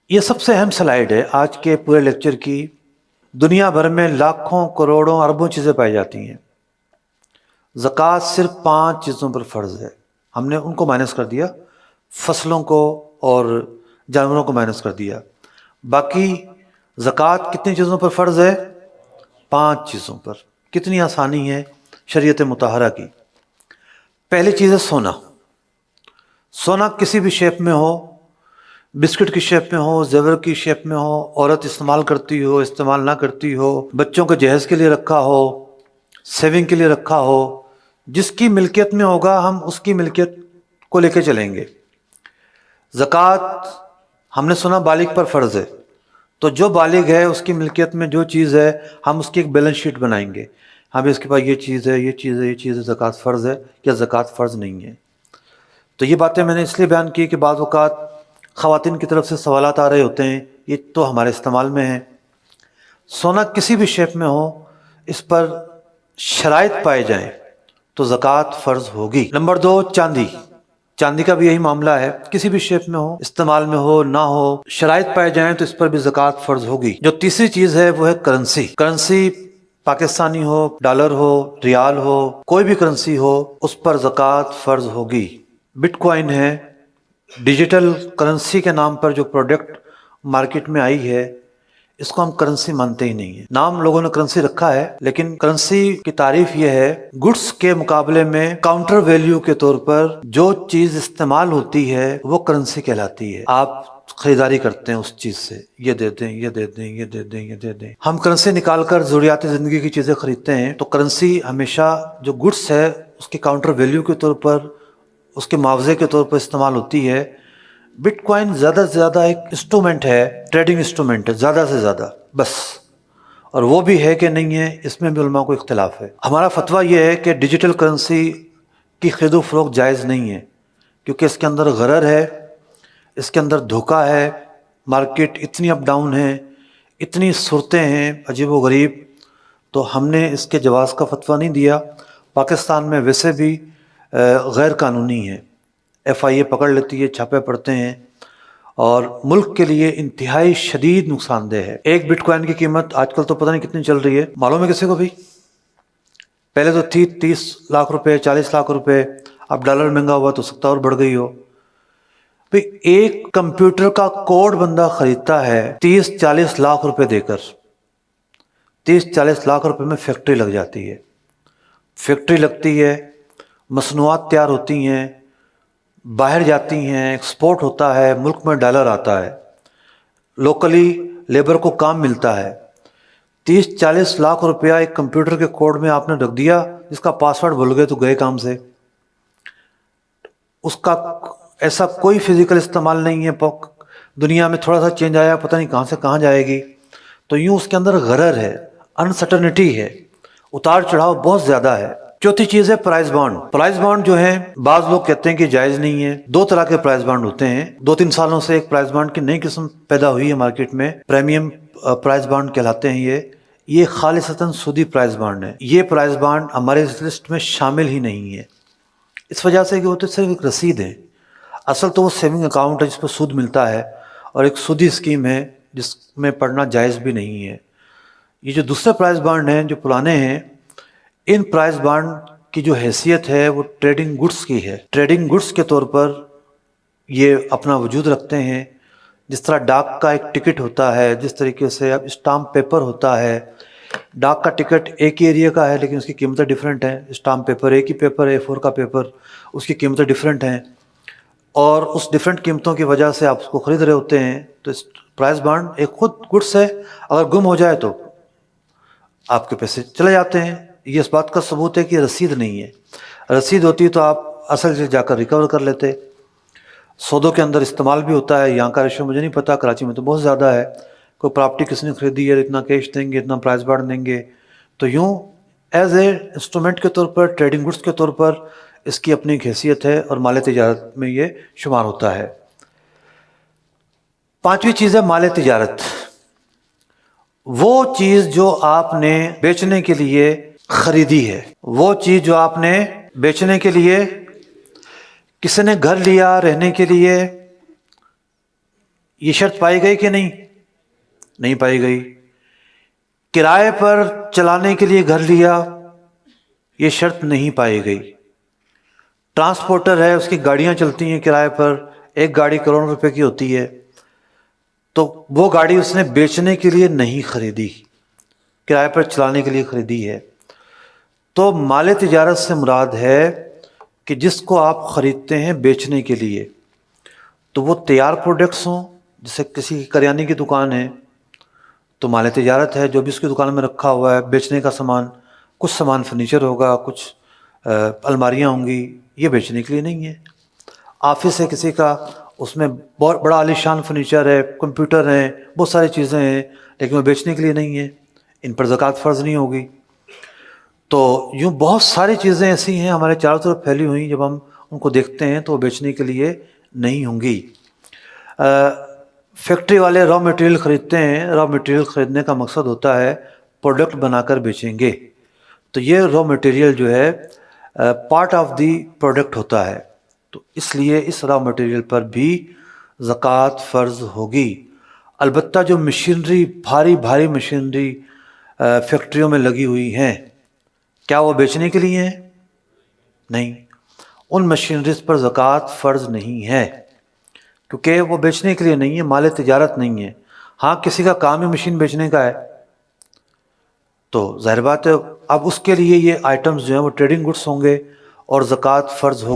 یہ سب سے اہم سلائیڈ ہے آج کے پورے لیکچر کی۔ دنیا بھر میں لاکھوں کروڑوں اربوں چیزیں پائی جاتی ہیں، زکوٰۃ صرف 5 چیزوں پر فرض ہے۔ ہم نے ان کو مائنس کر دیا، فصلوں کو اور جانوروں کو مائنس کر دیا۔ باقی زکوٰۃ کتنی چیزوں پر فرض ہے؟ 5 چیزوں پر۔ کتنی آسانی ہے شریعت مطہرہ کی۔ پہلی چیز ہے سونا۔ سونا کسی بھی شیپ میں ہو، بسکٹ کی شیپ میں ہو، زیور کی شیپ میں ہو، عورت استعمال کرتی ہو، استعمال نہ کرتی ہو، بچوں کے جہیز کے لیے رکھا ہو، سیونگ کے لیے رکھا ہو، جس کی ملکیت میں ہوگا ہم اس کی ملکیت کو لے کے چلیں گے۔ زکوٰۃ ہم نے سنا بالغ پر فرض ہے، تو جو بالغ ہے اس کی ملکیت میں جو چیز ہے ہم اس کی ایک بیلنس شیٹ بنائیں گے۔ ہاں بھی اس کے پاس یہ چیز ہے، یہ چیز ہے، یہ چیز ہے، زکوٰۃ فرض ہے یا زکوٰۃ فرض نہیں ہے۔ تو یہ باتیں میں نے اس لیے بیان کی کہ بعض اوقات خواتین کی طرف سے سوالات آ رہے ہوتے ہیں، یہ تو ہمارے استعمال میں ہے۔ سونا کسی بھی شیپ میں ہو، اس پر شرائط پائے جائیں تو زکوٰۃ فرض ہوگی۔ نمبر 2، چاندی۔ چاندی کا بھی یہی معاملہ ہے، کسی بھی شیپ میں ہو، استعمال میں ہو نہ ہو، شرائط پائے جائیں تو اس پر بھی زکوٰۃ فرض ہوگی۔ جو تیسری چیز ہے وہ ہے کرنسی۔ کرنسی پاکستانی ہو، ڈالر ہو، ریال ہو، کوئی بھی کرنسی ہو، اس پر زکوٰۃ فرض ہوگی۔ بٹ کوائن ہے، ڈیجیٹل کرنسی کے نام پر جو پروڈکٹ مارکیٹ میں آئی ہے، اس کو ہم کرنسی مانتے ہی نہیں ہیں۔ نام لوگوں نے کرنسی رکھا ہے، لیکن کرنسی کی تعریف یہ ہے گڈس کے مقابلے میں کاؤنٹر ویلیو کے طور پر جو چیز استعمال ہوتی ہے وہ کرنسی کہلاتی ہے۔ آپ خریداری کرتے ہیں اس چیز سے، یہ دے دیں، یہ دے دیں، یہ دے دیں، یہ دے دیں۔ ہم کرنسی نکال کر ضروریات زندگی کی چیزیں خریدتے ہیں، تو کرنسی ہمیشہ جو گڈس ہے اس کے کاؤنٹر ویلیو کے طور پر، اس کے معاوضے کے طور پر استعمال ہوتی ہے۔ بٹ کوائن زیادہ سے زیادہ ایک انسٹرومنٹ ہے، ٹریڈنگ انسٹرومنٹ ہے، زیادہ سے زیادہ بس۔ اور وہ بھی ہے کہ نہیں ہے، اس میں بھی علماء کو اختلاف ہے۔ ہمارا فتویٰ یہ ہے کہ ڈیجیٹل کرنسی کی خرید و فروخت جائز نہیں ہے، کیونکہ اس کے اندر غرر ہے، اس کے اندر دھوکہ ہے۔ مارکیٹ اتنی اپ ڈاؤن ہے، اتنی صورتیں ہیں عجیب و غریب، تو ہم نے اس کے جواز کا فتویٰ نہیں دیا۔ پاکستان میں ویسے بھی غیر قانونی ہے، ایف آئی اے پکڑ لیتی ہے، چھاپے پڑتے ہیں، اور ملک کے لیے انتہائی شدید نقصان دہ ہے۔ ایک بٹ کوائن کی قیمت آج کل تو پتہ نہیں کتنی چل رہی ہے، معلوم ہے کسی کو بھی؟ پہلے تو تھی 30 لاکھ روپے، 40 لاکھ روپے، اب ڈالر مہنگا ہوا تو سکتا اور بڑھ گئی ہو۔ بھئی ایک کمپیوٹر کا کوڈ بندہ خریدتا ہے 30-40 لاکھ روپے دے کر، 30-40 لاکھ روپے میں فیکٹری لگ جاتی ہے۔ فیکٹری لگتی ہے، مصنوعات تیار ہوتی ہیں، باہر جاتی ہیں، ایکسپورٹ ہوتا ہے، ملک میں ڈالر آتا ہے، لوکلی لیبر کو کام ملتا ہے۔ 30-40 لاکھ روپیہ ایک کمپیوٹر کے کوڈ میں آپ نے رکھ دیا، جس کا پاسورڈ بھول گئے تو گئے کام سے۔ اس کا ایسا کوئی فزیکل استعمال نہیں ہے، دنیا میں تھوڑا سا چینج آیا، پتہ نہیں کہاں سے کہاں جائے گی۔ تو یوں اس کے اندر غرر ہے، انسرٹنٹی ہے، اتار چڑھاؤ بہت زیادہ ہے۔ چوتھی چیز ہے پرائز بانڈ۔ پرائز بانڈ جو ہے بعض لوگ کہتے ہیں کہ جائز نہیں ہے۔ 2 طرح کے پرائز بانڈ ہوتے ہیں، 2-3 سالوں سے ایک پرائز بانڈ کی نئی قسم پیدا ہوئی ہے مارکیٹ میں، پریمیم پرائز بانڈ کہلاتے ہیں۔ یہ خالصتاً سودی پرائز بانڈ ہے۔ یہ پرائز بانڈ ہمارے اس لسٹ میں شامل ہی نہیں ہے، اس وجہ سے کہ وہ تو صرف ایک رسید ہے۔ اصل تو وہ سیونگ اکاؤنٹ ہے جس پر سود ملتا ہے، اور ایک سودی اسکیم ہے جس میں پڑھنا جائز بھی نہیں ہے۔ یہ جو دوسرے پرائز بانڈ ہیں جو پرانے ہیں، ان پرائز بانڈ کی جو حیثیت ہے وہ ٹریڈنگ گڈس کی ہے۔ ٹریڈنگ گڈس کے طور پر یہ اپنا وجود رکھتے ہیں۔ جس طرح ڈاک کا ایک ٹکٹ ہوتا ہے، جس طریقے سے اب اسٹامپ پیپر ہوتا ہے۔ ڈاک کا ٹکٹ ایک ہی ایریا کا ہے لیکن اس کی قیمتیں ڈیفرنٹ ہیں، اسٹامپ پیپر ایک ہی پیپر ہے، A4 کا پیپر، اس کی قیمتیں ڈیفرنٹ ہیں، اور اس ڈیفرنٹ قیمتوں کی وجہ سے آپ اس کو خرید رہے ہوتے ہیں۔ تو پرائز بانڈ ایک خود گڈس ہے، اگر گم ہو جائے تو آپ کے پیسے چلے جاتے ہیں۔ یہ اس بات کا ثبوت ہے کہ رسید نہیں ہے۔ رسید ہوتی تو آپ اصل سے جا کر ریکور کر لیتے۔ سودوں کے اندر استعمال بھی ہوتا ہے، یہاں کا ریشو مجھے نہیں پتا، کراچی میں تو بہت زیادہ ہے۔ کوئی پراپرٹی کس نے خریدی ہے، اتنا کیش دیں گے، اتنا پرائز بانڈ دیں گے، تو یوں ایز اے انسٹرومنٹ کے طور پر، ٹریڈنگ گڈس کے طور پر اس کی اپنی ایک حیثیت ہے، اور مال تجارت میں یہ شمار ہوتا ہے۔ 5ویں چیز ہے مال تجارت۔ وہ چیز جو آپ نے بیچنے کے لیے خریدی ہے، وہ چیز جو آپ نے بیچنے کے لیے، کسی نے گھر لیا رہنے کے لیے، یہ شرط پائی گئی کہ نہیں پائی گئی. کرائے پر چلانے کے لیے گھر لیا، یہ شرط نہیں پائی گئی. ٹرانسپورٹر ہے، اس کی گاڑیاں چلتی ہیں کرائے پر، ایک گاڑی کروڑوں روپے کی ہوتی ہے، تو وہ گاڑی اس نے بیچنے کے لیے نہیں خریدی، کرائے پر چلانے کے لیے خریدی ہے. تو مال تجارت سے مراد ہے کہ جس کو آپ خریدتے ہیں بیچنے کے لیے، تو وہ تیار پروڈکٹس ہوں. جیسے کسی کی کریانے کی دکان ہے تو مال تجارت ہے، جو بھی اس کی دکان میں رکھا ہوا ہے بیچنے کا سامان. کچھ سامان فرنیچر ہوگا، کچھ الماریاں ہوں گی، یہ بیچنے کے لیے نہیں ہے. آفس ہے کسی کا، اس میں بہت بڑا عالیشان فرنیچر ہے، کمپیوٹر ہیں، بہت ساری چیزیں ہیں، لیکن وہ بیچنے کے لیے نہیں ہے، ان پر زکوٰۃ فرض نہیں ہوگی. تو یوں بہت ساری چیزیں ایسی ہیں ہمارے چاروں طرف پھیلی ہوئی، جب ہم ان کو دیکھتے ہیں تو وہ بیچنے کے لیے نہیں ہوں گی. فیکٹری والے را مٹیریل خریدتے ہیں، را مٹیریل خریدنے کا مقصد ہوتا ہے پروڈکٹ بنا کر بیچیں گے، تو یہ را مٹیریل جو ہے پارٹ آف دی پروڈکٹ ہوتا ہے، تو اس لیے اس را مٹیریل پر بھی زکوٰۃ فرض ہوگی. البتہ جو مشینری، بھاری مشینری فیکٹریوں میں لگی ہوئی ہیں، کیا وہ بیچنے کے لیے ہیں؟ نہیں، ان مشینریز پر زکوٰۃ فرض نہیں ہے، کیونکہ وہ بیچنے کے لیے نہیں ہے، مال تجارت نہیں ہے. ہاں کسی کا کام ہی مشین بیچنے کا ہے تو ظاہر بات ہے اب اس کے لیے یہ آئٹمز جو ہیں وہ ٹریڈنگ گڈس ہوں گے اور زکوٰۃ فرض ہوگی.